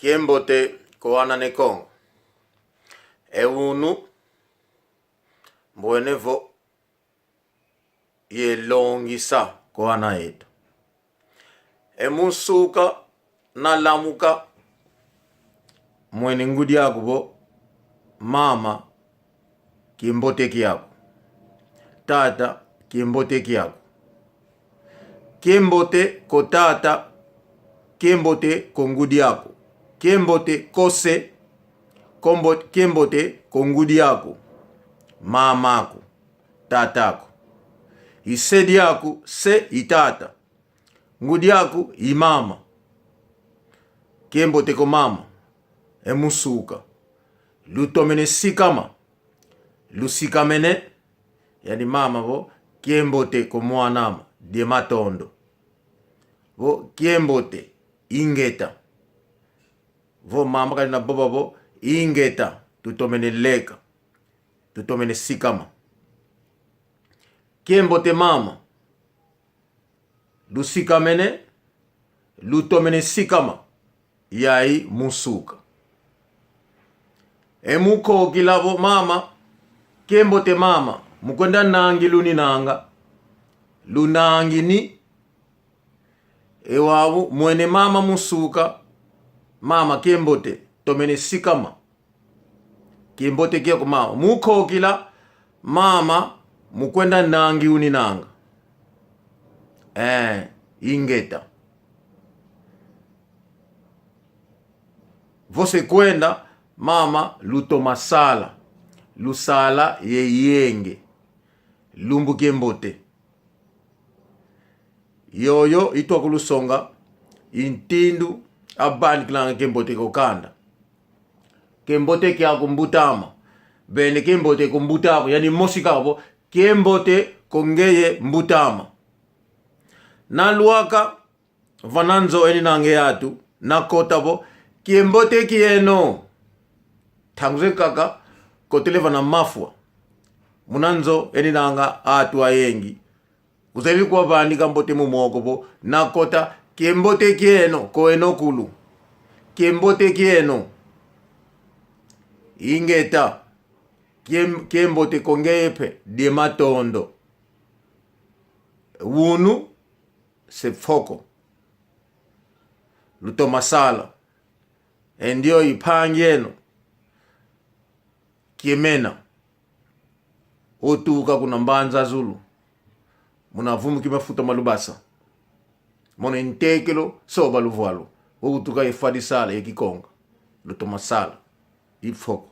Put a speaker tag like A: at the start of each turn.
A: Kiembote koana nekong. Eunu mbwenevo yelongisa koana eto. Emusuka na lamuka mwene ngudi yakubo mama kiembote kiyako. Tata kiembote kiyako. Kiembote ko tata, kiembote ko ngudi yako. Kiembote kose, kiembote ko ngudi yako. Mamako, tatako. Isedi yako se itata. Ngudi yako imama. Kiembote ko mama. Emusuka. Lutomene sikama. Lusikamene. Yani mama vo. Kiembote ko mwanama. Die matondo. Vo kiembote. Ingeta. Vo mama kali na boba vo. Ingeta. Tutomene leka. Tutomene sikama. Kiembote mama. Lusikamene. Lutomene sikama. Yai musuka. Emuko kilavo mama. Kiembote mama. Mukwenda nangi luni nanga. Lunangi ni. Ewawu mwene mama musuka. Mama kiembote. Tomene sikama. Kiembote kiyako mama. Muko kila mama. Mukwenda nangi uni nanga. Ingeta. Vose kwenda mama lutomasala. Lusala yeyenge. Lumbu kiembote. Yoyo ito akulusonga. Intindu abani kilanga kiembote kokanda. Kiembote kia kumbutama. Bene kiembote kumbutama. Yani mosikabo. Kiembote kongeye mbutama. Naluaka vananzo eni nange yatu. Nakotabo. Kiembote kieno. Tangze kaka. Kotele vana mafwa. Munanzo eni nanga atu ayengi. Uzeli kwa vani kambote mumokobo. Nakota. Kiembote kieno. Koeno kulu. Kiembote kieno. Ingeta. Kiembote kongeyepe. Die matondo. Wunu. Se foko. Luto masala. Endio ipangieno. Kiemena. Otuka kuna mbanza zulu. Munavumu kimafuta malubasa. Mona intekelo soba luvualo. Otuka ifadisala yekikonga. Luto masala. Ifoko.